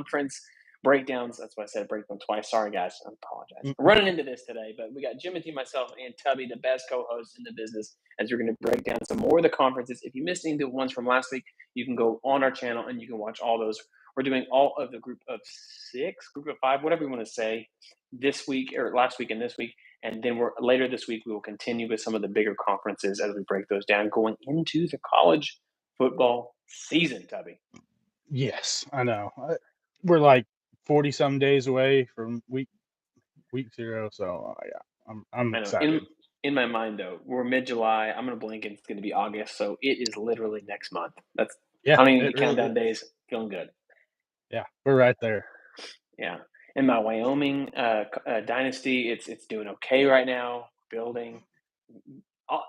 conference breakdowns. That's why I said breakdown twice. Sorry, guys. I apologize. Mm. I'm running into this today, but we got Jimothy, myself, and Tubby, the best co-host in the business, as we're going to break down some more of the conferences. If you missed any of the ones from last week, you can go on our channel and you can watch all those. We're doing all of the group of 6, group of 5, whatever you want to say, this week or last week and this week. And then we're later this week, we will continue with some of the bigger conferences as we break those down going into the college football season, Tubby. Yes, I know. We're like 40 some days away from week 0, so yeah, I'm I know. excited. In my mind though, we're mid July. I'm gonna blink and it's gonna be August, so it is literally next month. That's Yeah, I don't even it need to count really down is. days. Feeling good. Yeah, we're right there. Yeah. In my Wyoming dynasty, it's doing okay right now. Building. Uh,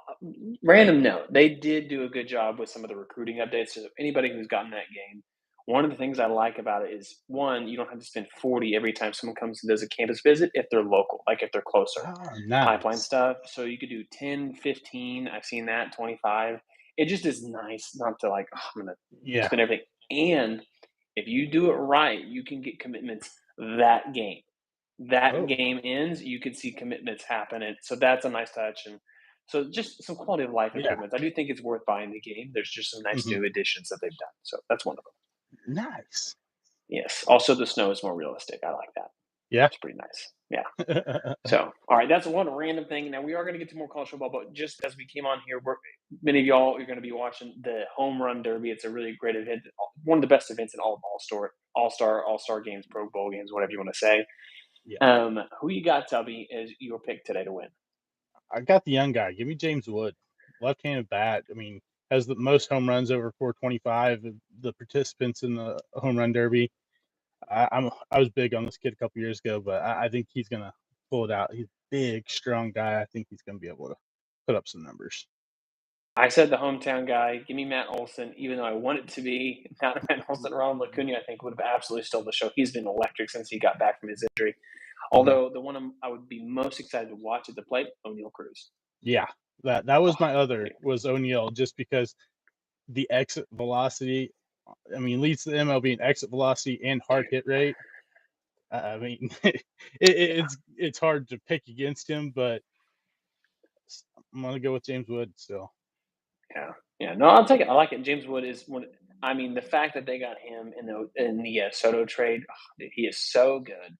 Random note: they did do a good job with some of the recruiting updates. So anybody who's gotten that game, one of the things I like about it is one, you don't have to spend 40 every time someone comes and does a campus visit if they're local, like if they're closer. Oh, Pipeline nice. stuff. So you could do 10, 15. I've seen that 25. It just is nice not to like, oh, I'm gonna Yeah. spend everything. And if you do it right, you can get commitments that game. That Oh. game ends, you could see commitments happen, and so that's a nice touch. And so just some quality of life Yeah. improvements. I do think it's worth buying the game. There's just some nice Hmm. new additions that they've done. So that's one of them. Nice. Yes. Also, the snow is more realistic. I like that. Yeah. It's pretty nice. Yeah. So, all right, that's one random thing. Now we are going to get to more college football, but just as we came on here, many of y'all are going to be watching the Home Run Derby. It's a really great event, one of the best events in all of All Star games, Pro Bowl games, whatever you want to say. Yeah. Who you got, Tubby, as your pick today to win? I got the young guy. Give me James Wood, left-handed bat. I mean, has the most home runs over 425 of the participants in the home run derby. I was big on this kid a couple years ago, but I think he's gonna pull it out. He's a big, strong guy. I think he's gonna be able to put up some numbers. I said the hometown guy. Give me Matt Olson, even though I want it to be not Matt Olson. Ronald Acuna, I think, would have absolutely stole the show. He's been electric since he got back from his injury. Hmm. Although the one I would be most excited to watch at the plate, O'Neal Cruz. Yeah, that was my Oh, other was O'Neal, just because the exit velocity. I mean, leads to the MLB in exit velocity and hard dude, hit rate. I mean, yeah, it's hard to pick against him, but I'm gonna go with James Wood still. yeah, yeah. No, I'll take it. I like it. James Wood is one. I mean, the fact that they got him in the Soto trade, dude, he is so good.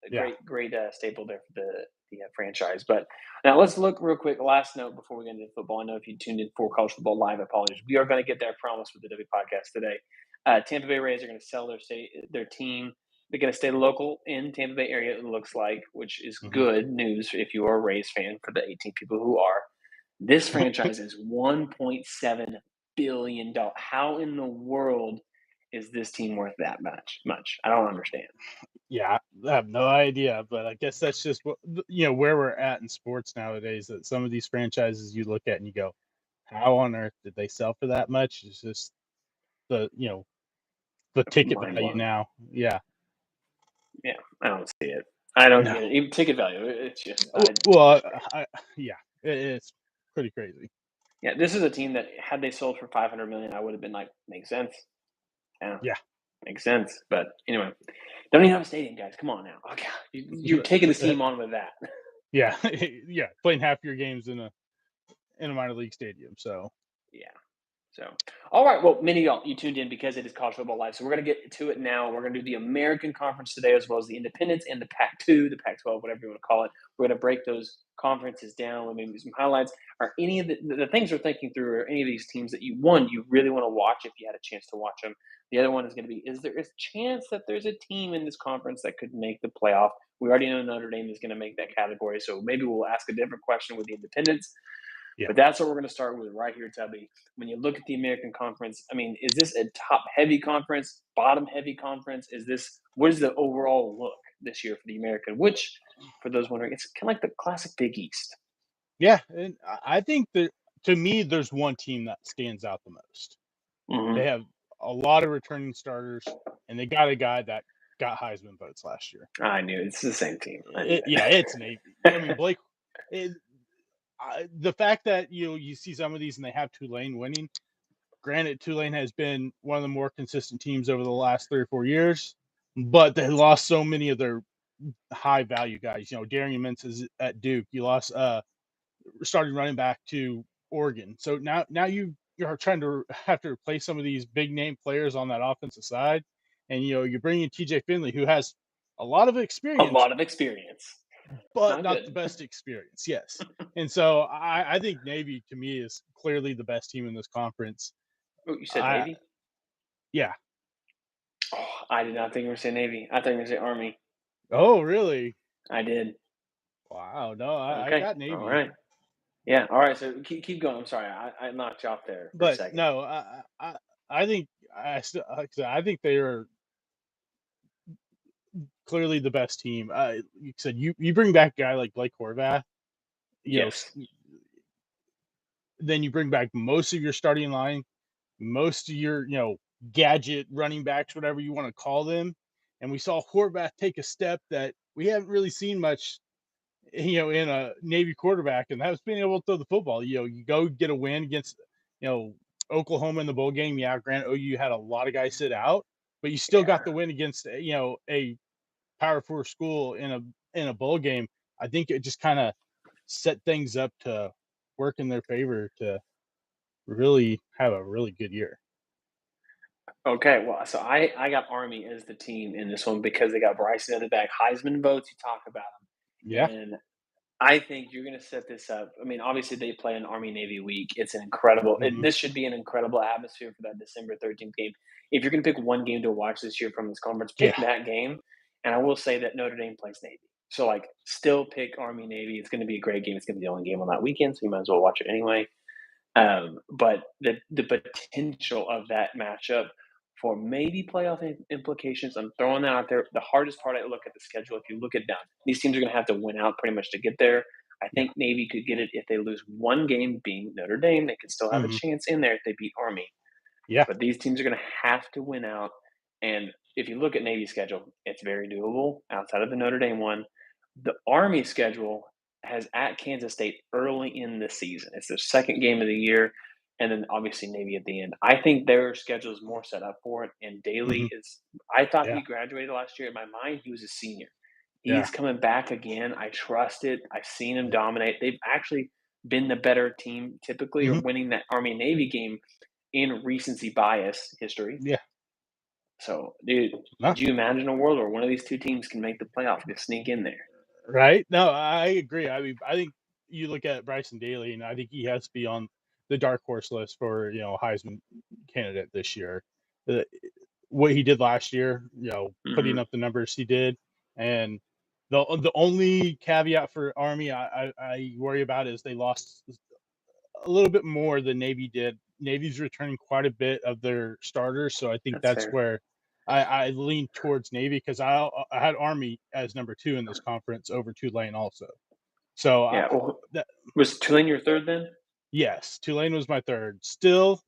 A Yeah. great staple there for the franchise. But now let's look real quick. Last note before we get into football. I know if you tuned in for college football live, apologies. We are going to get there. Promise with the W podcast today. Tampa Bay Rays are going to sell their team. They're going to stay local in Tampa Bay area. It looks like, which is Hmm. good news if you are a Rays fan. For the 18 people who are, this franchise is $1.7 billion. How in the world is this team worth that much? I don't understand. Yeah, I have no idea, but I guess that's just where we're at in sports nowadays. That some of these franchises you look at and you go, "How on earth did they sell for that much?" It's just the ticket Mind value blowing. now. Yeah. Yeah, I don't see it. I don't No. get it. Even ticket value, it's just, Well, yeah, it's pretty crazy. yeah. This is a team that had they sold for 500 million, I would have been like, makes sense. Yeah, Yeah. makes sense. But anyway, don't even have a stadium, guys. Come on now. Okay, you're taking the team on with that. Yeah, yeah, playing half your games in a minor league stadium. So Yeah. So, all right. Well, many of y'all, you tuned in because it is college football live. So we're going to get to it now. We're going to do the American Conference today, as well as the Independents and the Pac-2, the Pac-12, whatever you want to call it. We're going to break those conferences down with maybe some highlights. Are any of the things we're thinking through? Are any of these teams that you really want to watch if you had a chance to watch them? The other one is going to be: is there a chance that there's a team in this conference that could make the playoff? We already know Notre Dame is going to make that category, so maybe we'll ask a different question with the Independents. yeah, But that's what we're going to start with right here, Tubby. When you look at the American Conference, I mean, is this a top heavy conference, bottom heavy conference? What is the overall look this year for the American? Which, for those wondering, it's kind of like the classic Big East. yeah, and I think that to me, there's one team that stands out the most. They Hmm. have a lot of returning starters, and they got a guy that got Heisman votes last year. I knew it's the same team. I knew Yeah, it's Navy. I mean, it. Blake. It, the fact that you see some of these and they have Tulane winning. Granted, Tulane has been one of the more consistent teams over the last 3 or 4 years, but they lost so many of their high value guys. Darian Mintz is at Duke. You lost starting running back to Oregon. So now you're trying to have to replace some of these big name players on that offensive side, and you're bringing in TJ Finley, who has a lot of A experience, lot of experience. but Not not the good. best experience. Yes, and so I think Navy to me is clearly the best team in this conference. Oh, you said I Navy? Yeah. Oh, I did not think you were saying Navy. I thought you were gonna say Army. Oh, really? I did. Wow. No, I Okay. got All Navy, right. Yeah. All right. So keep going. I'm sorry. I knocked you off there for a but second. no, I think I think they are clearly the best team. You said you bring back a guy like Blake Horvath, you know, Yes. then you bring back most of your starting line, most of your gadget running backs, whatever you want to call them, and we saw Horvath take a step that we haven't really seen much, in a Navy quarterback, and that was being able to throw the football. You go get a win against you know Oklahoma in the bowl game. Yeah, granted, OU had a lot of guys sit out, but you still Yeah. got the win against a Power Four school in a bowl game. I think it just kind of set things up to work in their favor to really have a really good year. Okay. Well, so I got Army as the team in this one because they got Bryson at the back. Heisman votes. You talk about Yeah. him, and I think you're going to set this up. I mean, obviously they play an Army Navy week. It's an incredible. Hmm. This should be an incredible atmosphere for that December 13th game. If you're going to pick one game to watch this year from this conference, pick Yeah. that game. And I will say that Notre Dame plays Navy, so like still pick Army Navy. It's going to be a great game. It's going to be the only game on that weekend, so you might as well watch it anyway. But the potential of that matchup for maybe playoff implications, I'm throwing that out there. The hardest part, I look at the schedule. If you look it down, these teams are going to have to win out pretty much to get there. I Yeah. think Navy could get it if they lose one game, being Notre Dame. They could still have a Hmm. chance in there if they beat Army. Yeah. But these teams are going to have to win out. And if you look at Navy's schedule, it's very doable outside of the Notre Dame one. The Army schedule has at Kansas State early in the season. It's their second game of the year, and then obviously Navy at the end. I think their schedule is more set up for it. And Daly Hmm. is, I thought Yeah. he graduated last year. In my mind, he was a senior. Yeah. He's coming back again. I trust it. I've seen him dominate. They've actually been the better team typically, or Hmm. winning that Army Navy game in recency bias history. Yeah. So, dude, No. could you imagine a world where one of these two teams can make the playoff, just sneak in there? Right? No, I agree. I mean, I think you look at Bryson Daly, and I think he has to be on the dark horse list for Heisman candidate this year. Uh, what he did last year, putting Hmm. up the numbers he did, and the only caveat for Army I worry about is they lost a little bit more than Navy did. Navy's returning quite a bit of their starters, so I think That's that's fair. where I lean towards Navy because I had Army as number two in this conference over Tulane also. So Yeah. Well, that was Tulane your third then? yes, Tulane was my third. Still,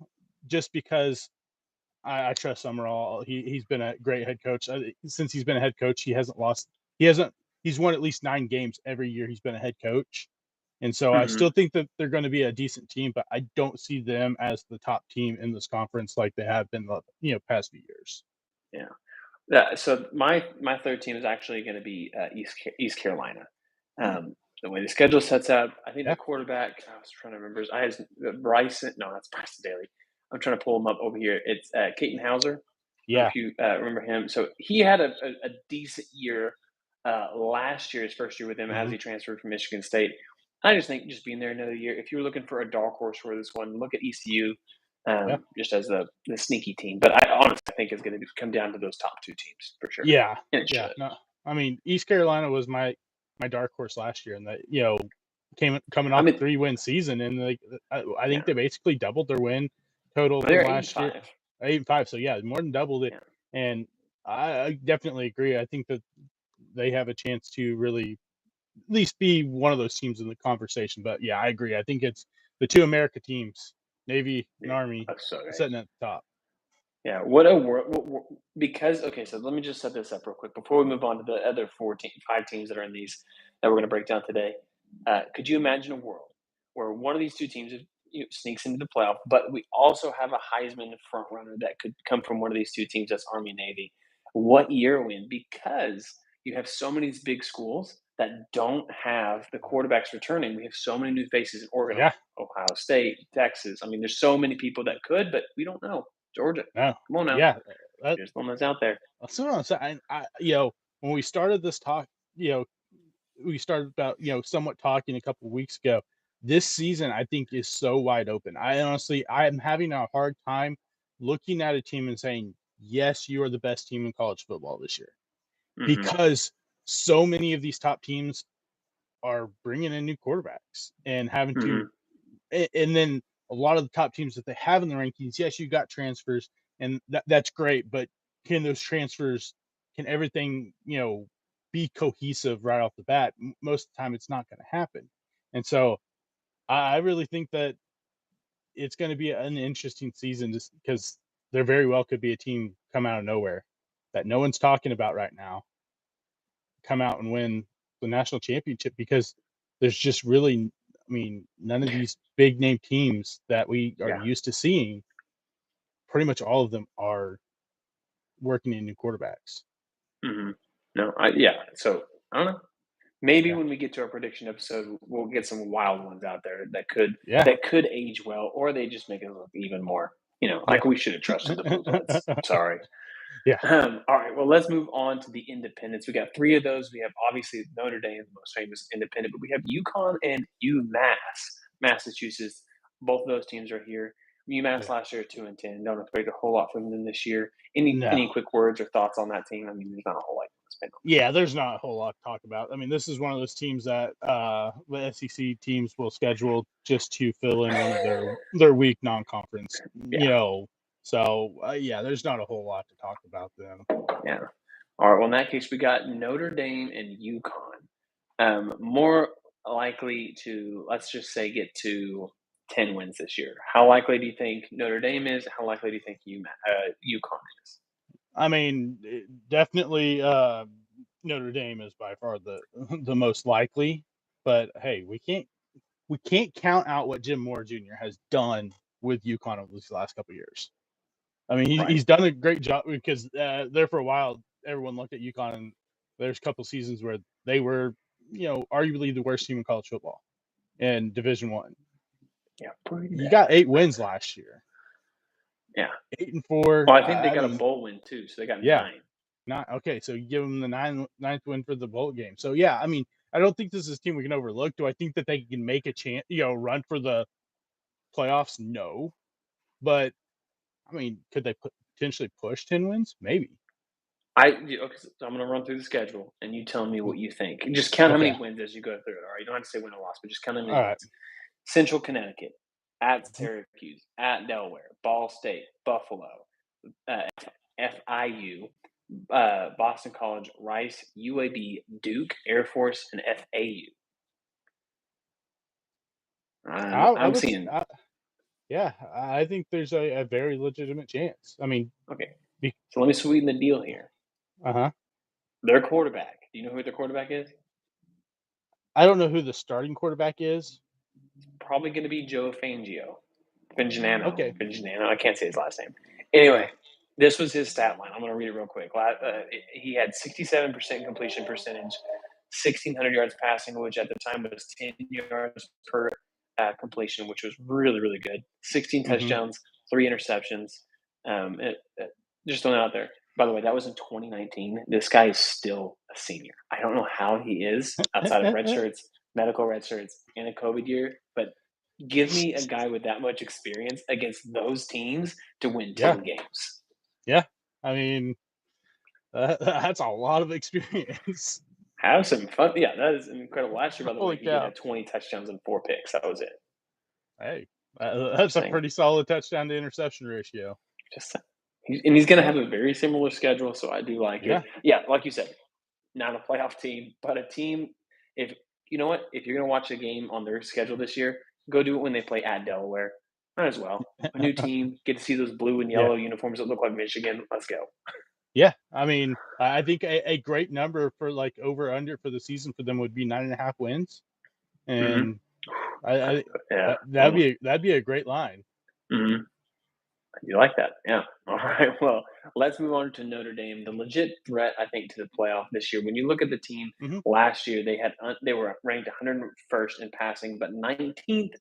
just because I trust Summerall. He's been a great head coach since he's been a head coach. He hasn't lost. He hasn't. He's won at least 9 games every year he's been a head coach. And so I Hmm. still think that they're going to be a decent team, but I don't see them as the top team in this conference like they have been the past few years. Yeah. Yeah. So my third team is actually going to be East Carolina. Mm. The way the schedule sets up, I think the Yeah, quarterback. I was trying to remember. I had Bryson. No, that's Bryson Daly. I'm trying to pull him up over here. It's Caton Hauser. I don't know yeah, if you remember him. So he had a decent year last year, his first year with him, as hmm, he transferred from Michigan State. I just think just being there another year. If you were looking for a dark horse for this one, look at ECU, yeah, just as the sneaky team. But I honestly think it's going to come down to those top two teams for sure, yeah, and it yeah. should. No, I mean East Carolina was my dark horse last year, and that came coming I off a mean, 3-win season, and like I think yeah, they basically doubled their win total from they're eight and last year, five. 8-5. So yeah, more than doubled it, Yeah, and I definitely agree. I think that they have a chance to really at least be one of those teams in the conversation. But yeah, I agree. I think it's the two America teams, Navy and dude, Army, that's so great. sitting at the top. Yeah, what a world! Because okay, so let me just set this up real quick before we move on to the other 5 teams that are in these that we're going to break down today. Could you imagine a world where one of these two teams sneaks into the playoff, but we also have a Heisman front runner that could come from one of these two teams? That's Army Navy. what year win because you have so many of these big schools that don't have the quarterbacks returning. We have so many new faces in Oregon, Yeah, Ohio State, Texas. I mean, there's so many people that could, but we don't know. Georgia, no, come on now. yeah. That, There's one that's out there. that's what I'm saying. When we started this talk, you know, we started about somewhat talking a couple of weeks ago. This season, I think, is so wide open. I'm having a hard time looking at a team and saying, yes, you are the best team in college football this year, Hmm. because so many of these top teams are bringing in new quarterbacks and having to, Hmm. and then a lot of the top teams that they have in the rankings, yes, you got transfers, and that's great, but can those transfers, can everything, be cohesive right off the bat? Most of the time, it's not going to happen. And so I really think that it's going to be an interesting season, just because there very well could be a team come out of nowhere that no one's talking about right now, come out and win the national championship, because there's just really, I mean, none of these big name teams that we are Yeah. used to seeing, pretty much all of them are working in new quarterbacks. Hmm. No, yeah. So I don't know. Maybe Yeah. when we get to our prediction episode, we'll get some wild ones out there Yeah. that could age well, or they just make it look even more, Yeah. like we should have trusted the Blue Bloods. Sorry. Yeah. All right. Well, let's move on to the independents. We got three of those. We have obviously Notre Dame, the most famous independent, but we have UConn and UMass, Massachusetts. Both of those teams are here. UMass Yeah. last year 2-10. Don't expect a whole lot from them this year. Any No. quick words or thoughts on that team? I mean, there's not a whole lot to spend on Yeah, there's not a whole lot to talk about. I mean, this is one of those teams that the SEC teams will schedule just to fill in one of their weak non-conference. that. So yeah, there's not a whole lot to talk about them. Yeah. All right. Well, in that case, we got Notre Dame and UConn. More likely to, let's just say, get to 10 wins this year. How likely do you think Notre Dame is? How likely do you think UConn is? I mean, definitely Notre Dame is by far the the most likely. But hey, we can't count out what Jim Moore Jr. has done with UConn over these last couple of years. I mean, Right. he's done a great job, because there for a while, everyone looked at UConn, and there's a couple seasons where they were, arguably the worst team in college football in Division One. Yeah. Pretty You bad. got 8 wins last year, Yeah. 8-4. Well, I think they I got a mean, bowl win too, so they got yeah, 9. not okay. So you give them the ninth win for the bowl game. So yeah, I mean, I don't think this is a team we can overlook. Do I think that they can make a chance, run for the playoffs? No, but I mean, could they potentially push 10 wins? Maybe. Okay, so I'm going to run through the schedule, and you tell me what you think. And just count how Okay. many wins as you go through it. All right, you don't have to say win or loss, but just count how many All right. wins. Central Connecticut, at Mhm. Syracuse, at Delaware, Ball State, Buffalo, uh, FIU, Boston College, Rice, UAB, Duke, Air Force, and FAU. I I'm would, seeing. yeah, I think there's a very legitimate chance. I mean, Okay, be, so let me sweeten the deal here. uh-huh. Their quarterback. Do you know who their quarterback is? I don't know who the starting quarterback is. Probably going to be Joe Fangio. Fingiano. Okay. Fingiano. I can't say his last name. Anyway, Yeah. this was his stat line. I'm going to read it real quick. He had 67% completion percentage, 1,600 yards passing, which at the time was 10 yards per completion, which was really, really good. 16 Hmm. touchdowns, 3 interceptions. Just throwing it out there. By the way, that was in 2019. This guy is still a senior. I don't know how he is outside of red shirts, medical red shirts, and a COVID year, but give me a guy with that much experience against those teams to win Yeah. 10 games. Yeah. I mean, that's a lot of experience. Have some fun. Yeah, that is incredible. Last year, by the way, Holy he did cow. have 20 touchdowns and 4 picks. That was it. Hey, that's Just a saying. pretty solid touchdown to interception ratio. Just saying. And he's going to Yeah. have a very similar schedule, so I do like it. Yeah. Yeah, like you said, not a playoff team, but a team. If you know what, if you're going to watch a game on their schedule this year, go do it when they play at Delaware. Might as well. A new team, get to see those blue and Yeah. yellow uniforms that look like Michigan. Let's go. Yeah. I mean, I think a great number for like over under for the season for them would be 9.5 wins. Hmm. And I Yeah. that'd be a great line. Hmm. You like that? Yeah. All right. Well, let's move on to Notre Dame, the legit threat, I think, to the playoff this year. When you look at the team Hmm. last year, they were ranked 101st in passing, but 19th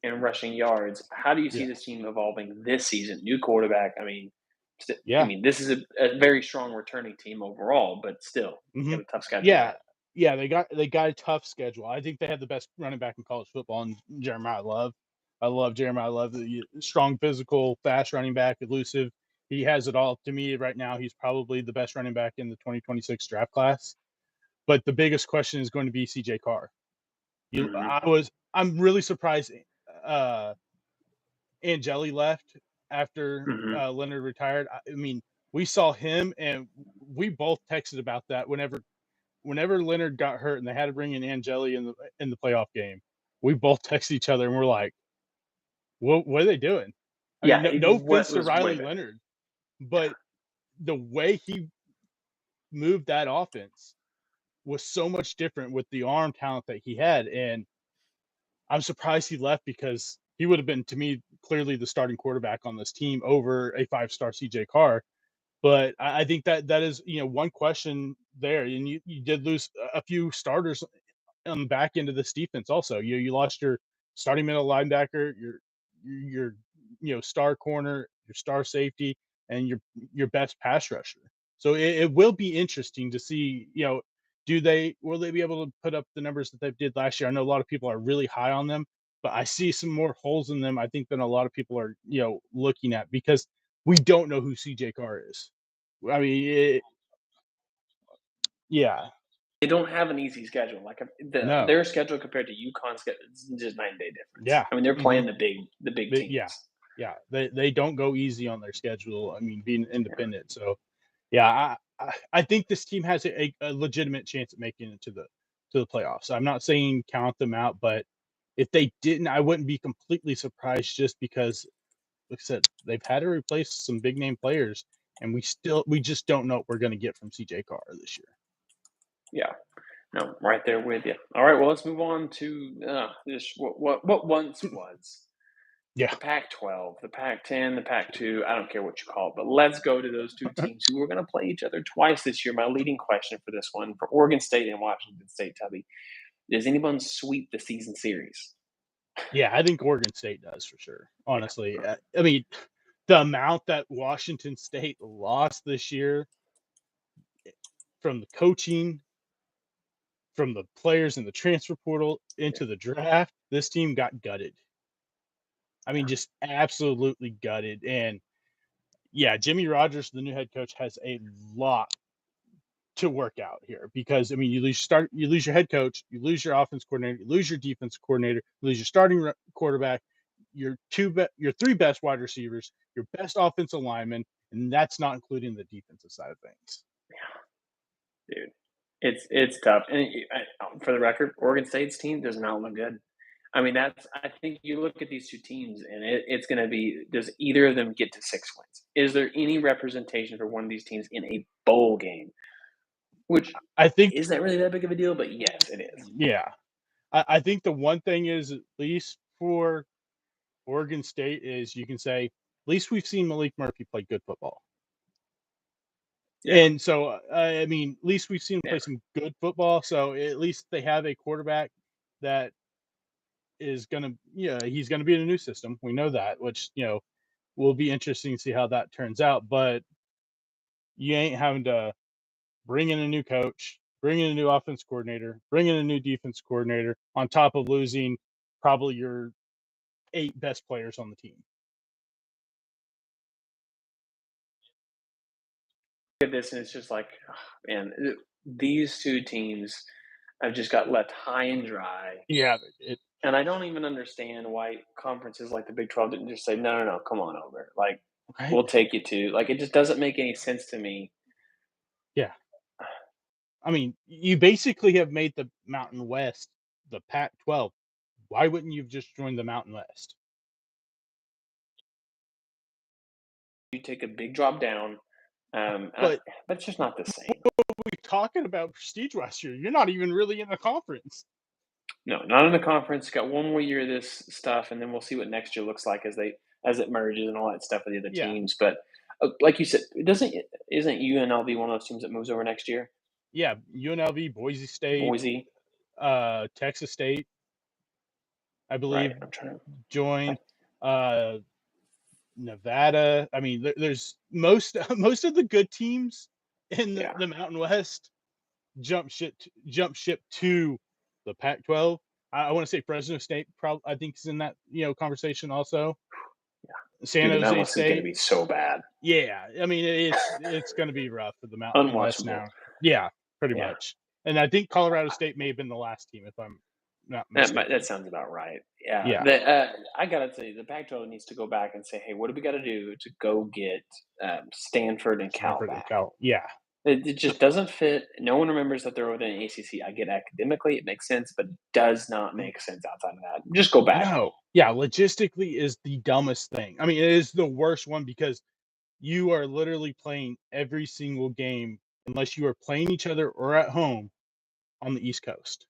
in rushing yards. How do you see Yeah, this team evolving this season? New quarterback. I yeah, mean, this is a very strong returning team overall, but still, hmm got a tough schedule yeah, ahead. yeah. They got a tough schedule. I think they have the best running back in college football, and Jeremiah Love. I love Jeremiah Love. Strong, physical, fast running back, elusive. He has it all. To me, right now, he's probably the best running back in the 2026 draft class. But the biggest question is going to be CJ Carr. Hmm. I'm really surprised uh Angeli left after Hmm. Leonard retired. I mean, we saw him and we both texted about that whenever Leonard got hurt and they had to bring in Angeli in the playoff game. We both texted each other and we're like, what are they doing? I mean, Yeah, no what offense to was way Riley better. Leonard, Yeah, but the way he moved that offense was so much different with the arm talent that he had. And I'm surprised he left because he would have been, to me, clearly the starting quarterback on this team over a five-star CJ Carr. But I think that is, one question there. And you did lose a few starters on the back end of this defense also. You lost your starting middle linebacker, your star corner, your star safety, and your best pass rusher. So it will be interesting to see, will they be able to put up the numbers that they did last year? I know a lot of people are really high on them, but I see some more holes in them, I think, than a lot of people are, looking at because we don't know who CJ Carr is. I mean, yeah, they don't have an easy schedule. Like no, their schedule compared to UConn's schedule is just night and day difference. yeah. I mean, they're Hmm. playing the big But yeah, teams. yeah, they don't go easy on their schedule. I mean, being Yeah. independent. So yeah, I think this team has a legitimate chance at making it to the playoffs. I'm not saying count them out, but if they didn't, I wouldn't be completely surprised just because, like I said, they've had to replace some big name players, and we just don't know what we're going to get from CJ Carr this year. Yeah. No, right there with you. All right, well, let's move on to just what once was Yeah. the Pac-12, the Pac-10, the Pac-2. I don't care what you call it, but let's go to those two teams who are going to play each other twice this year. My leading question for this one, for Oregon State and Washington State, Tubby, does anyone sweep the season series? Yeah, I think Oregon State does for sure. Yeah. Honestly, I mean, the amount that Washington State lost this year from the coaching, from the players in the transfer portal into the draft, this team got gutted. I mean, just absolutely gutted. And yeah, Jimmy Rogers, the new head coach, has a lot to work out here because I mean, you lose your head coach, you lose your offense coordinator, you lose your defense coordinator, you lose your starting quarterback, your three best wide receivers, your best offensive lineman, and that's not including the defensive side of things. Dude, it's tough. And for the record, Oregon State's team does not look good. I mean, I think you look at these two teams, and it's going to be, does either of them get to 6 wins? Is there any representation for one of these teams in a bowl game? Which I think, isn't really that big of a deal, but yes, it is. yeah, I think the one thing is, at least for Oregon State, is you can say, at least we've seen Malik Murphy play good football. Yeah, And so, I mean, at least we've seen him yeah. play some good football. So at least they have a quarterback that is going to, he's going to be in a new system. We know that, which, will be interesting to see how that turns out. But you ain't having to bring in a new coach, bring in a new offense coordinator, bring in a new defense coordinator on top of losing probably your eight best players on the team. Look at this, and it's just like, oh, man, these two teams have just got left high and dry. Yeah, And I don't even understand why conferences like the Big 12 didn't just say, no, no, no, come on over. Like, right. we'll take you to, like, it just doesn't make any sense to me. Yeah. I mean, you basically have made the Mountain West the Pac-12. Why wouldn't you have just joined the Mountain West? You take a big drop down, But but it's just not the same. we talking about prestige last year. You're not even really in the conference. No, not in the conference. Got one more year of this stuff, and then we'll see what next year looks like as they as it merges and all that stuff with the other Yeah, teams. But like you said, isn't UNLV one of those teams that moves over next year? yeah. UNLV, Boise State, Boise, Texas State, I right? believe, I'm trying to. joined. Uh, Nevada. I mean, there's most most of the good teams in Yeah, the Mountain West jump ship to the Pac-12. I want to say Fresno State, I think, is in that conversation also. San dude, the Mountain Jose West is going to State. be so bad, Yeah, I mean it's going to be rough for the Mountain West unwatchable. now. Yeah, pretty Yeah. much. And I think Colorado State may have been the last team, if I'm not That mistaken. sounds about right. Yeah, Yeah, I gotta tell you, the Pac-12 needs to go back and say, "Hey, what do we got to do to go get Stanford and Cal Stanford and back?" Cal. Yeah, It just doesn't fit. No one remembers that they're within an ACC. I get academically, it makes sense, but it does not make sense outside of that. Just go back. no, yeah. Logistically is the dumbest thing. I mean, it is the worst one because you are literally playing every single game unless you are playing each other or at home on the East Coast.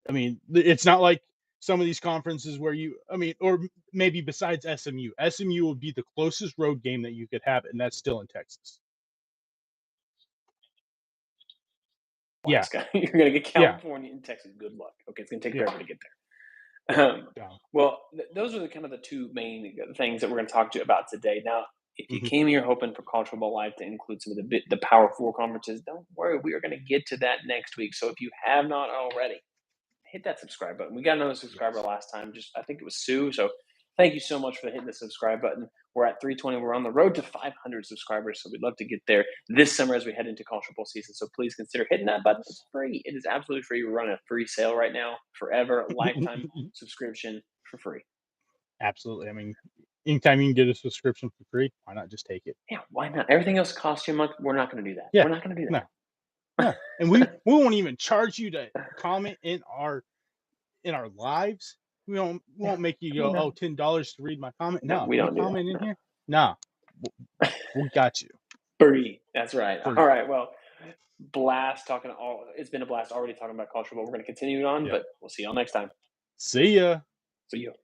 I mean, it's not like some of these conferences where I mean, or maybe besides SMU. SMU would be the closest road game that you could have, and that's still in Texas. Yeah, Alaska. You're gonna get yeah, California and Texas. Good luck. Okay, it's gonna take yeah, forever to get there. yeah. Dumb. Well, those are the kind of the two main things that we're gonna talk to you about today. Now, if you Mhm. came here hoping for College Football Live to include some of the Power Four conferences, don't worry. We are gonna get to that next week. So if you have not already, hit that subscribe button. We got another subscriber Yes. last time. Just I think it was Sue. So thank you so much for hitting the subscribe button. We're at 320. We're on the road to 500 subscribers. So we'd love to get there this summer as we head into college football season. So please consider hitting that button. It's free. It is absolutely free. We're running a free sale right now, forever, lifetime subscription for free. Absolutely. I mean, anytime you can get a subscription for free, why not just take it? Yeah, why not? Everything else costs you a month. We're not going to do that. Yeah. We're not going to do No. No. And we won't even charge you to comment in our lives. We Yeah, won't make you we're go, not. oh, $10 to read my comment. No, No, we you don't do that. comment in No. here. Nah, we got you Free. That's right. free. All right. Well, blast talking all. It's been a blast already talking about college football. We're going to continue it on, Yeah. but we'll see y'all next time. See ya. See you.